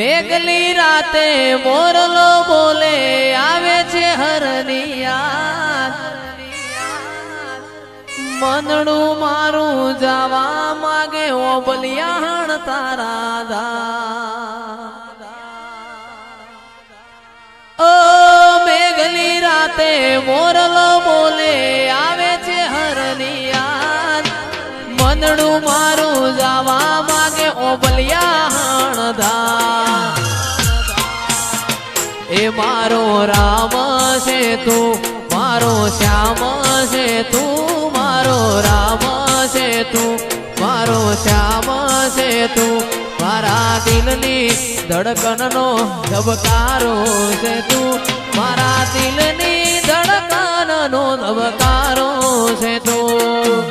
મેઘલી રાતે મોરલો બોલે આવે છે હરનિયા મનડું મારું જવા માગે ઓ બલિયાણ તારા દા ઓ મેઘલી રાતે મોરલો બોલે આવે છે હરનિયા મનડું મારું જવા માગે ઓ બલિયાણ દા એ મારો રામ છે તું મારો શ્યામ છે તું મારો રામ છે તું મારો શ્યામ છે તું મારા દિલની ધડકનનો ધબકારો છે તું મારા દિલની ધડકનનો ધબકારો છે તું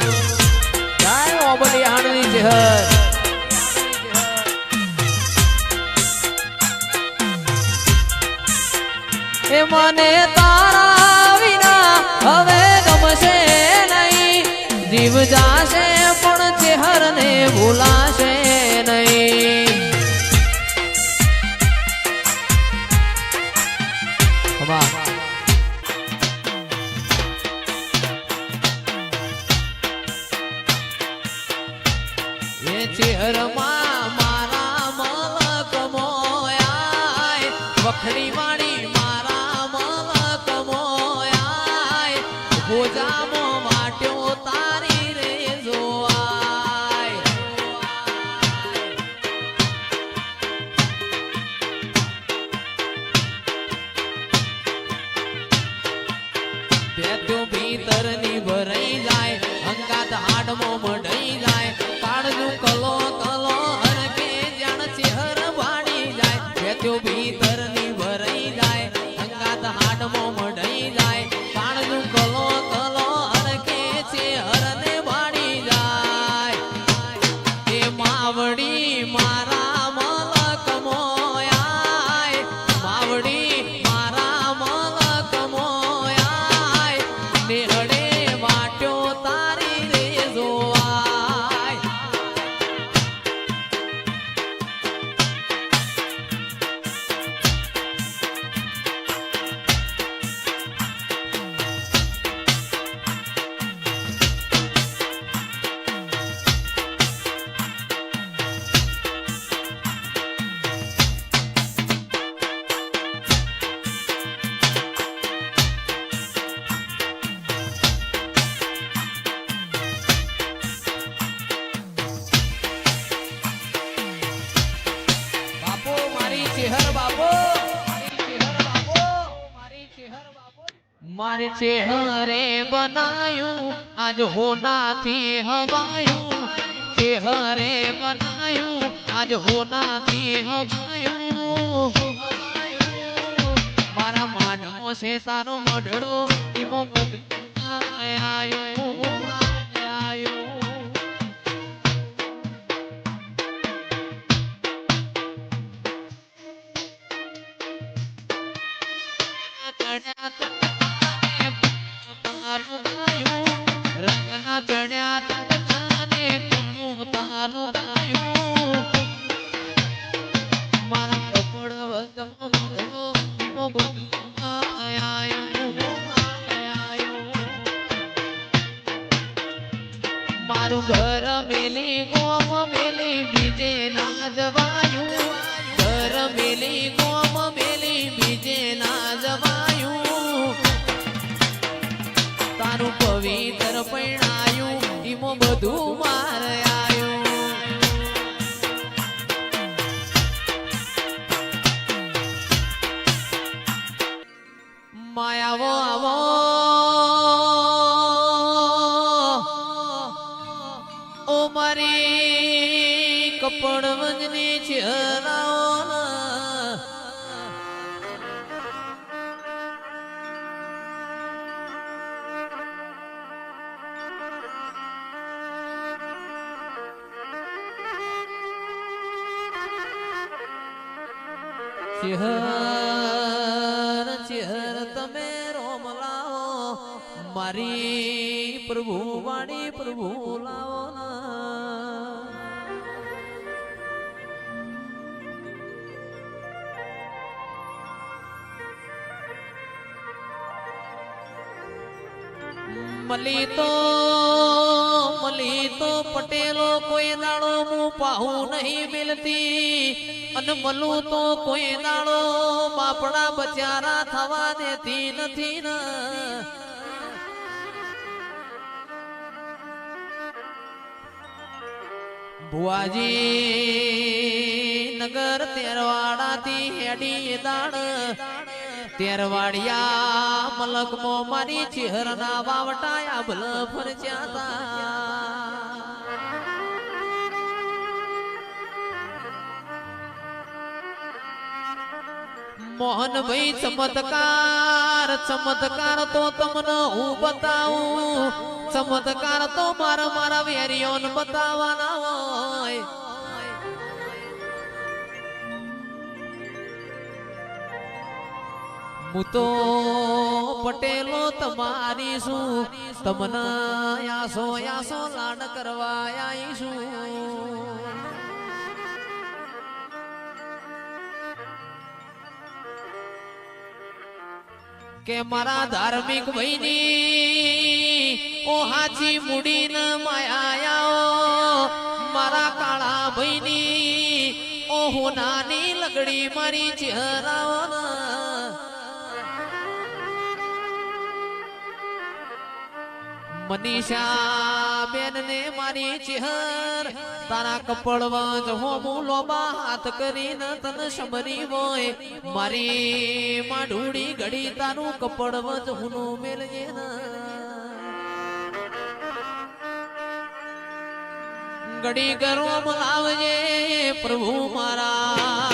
જાય ઓ બલિયાણની જહર એ મને તારા વિના હવે ગમશે નહીં જીવ જાશે પણ ચહેરને ભૂલાશે નહીં એ ચહેરમાં મારા મલક મોયાય વખડી વાળી ભોજામો વાટ્યો તારી રે જોવાય પેટ્યો ભીતરની ભરાઈ જાય અંગાત હાડમો મઢાઈ જાય કાળજું કલો કલો હરકે જાણ ચહેર વાડી જાય પેટ્યો ભીતરની ભરાઈ જાય અંગાત હાડમો મઢાઈ જાય કાળજું કલો માવડી મારા મલક મોયાય માવડી મારા મલક મોયાય નેહડે વાટ્યો તારી રે જોવાય मारे चेहरे बनायूं आज होना थी हवायूं चेहरे बनायूं आज होना थी हवायूं मारा मानो से सारो मडड़ो इमो आयो आयो रंगना चढ़्या तने तुम तारो रायूं मारा कपड़ वजो आयो मारू घर मेली गोम मेली बीजे ना जवायूं घर मेली गोम मेली बीजे ना जवायूं तारू पवित्र पैणायूं ईमो बधु मार आयूं मायावो आवो ओ मारी कपड़ वजनी चेहराओ चेहर चेहर तमे रोम लाओ मारी प्रभु वाणी प्रभु लाओ ना મલી તો પટેલો કોઈ દાડો હું પાહું નહીં મિલતી અને મલું તો કોઈ દાડો બાપડા બચારા થવા દેતી નથી ને ભુવાજી નગર તેરવાડાથી હેડી દાડ તેરવાડિયા મલકમો મારી ચહેરના વાવટાયા ભલ ફરજ્યા મોહનભાઈ ચમત્કાર તો તમને હું બતાવું ચમત્કાર તો મારા વેરીઓન બતાવવાના હોય હું તો પટેલો તમારી શું તમને યાસો લાડ કરવા આવીશું કે મારા ધાર્મિક ભાઈની ઓ હાચી મુડીન માયા મારા કાળા ભાઈની ઓ હોનાની લગડી મારી ચહેરાઓ મનીષા બેન ને મારી ચહેર તારા કપડવંજ હોમું લોબા હાથ કરીને તને સમરી હોય મારી માઢુડી ઘડી તારું કપડવંજ હુનું મેલજે ઘડી ગરમ લાવજે પ્રભુ મારા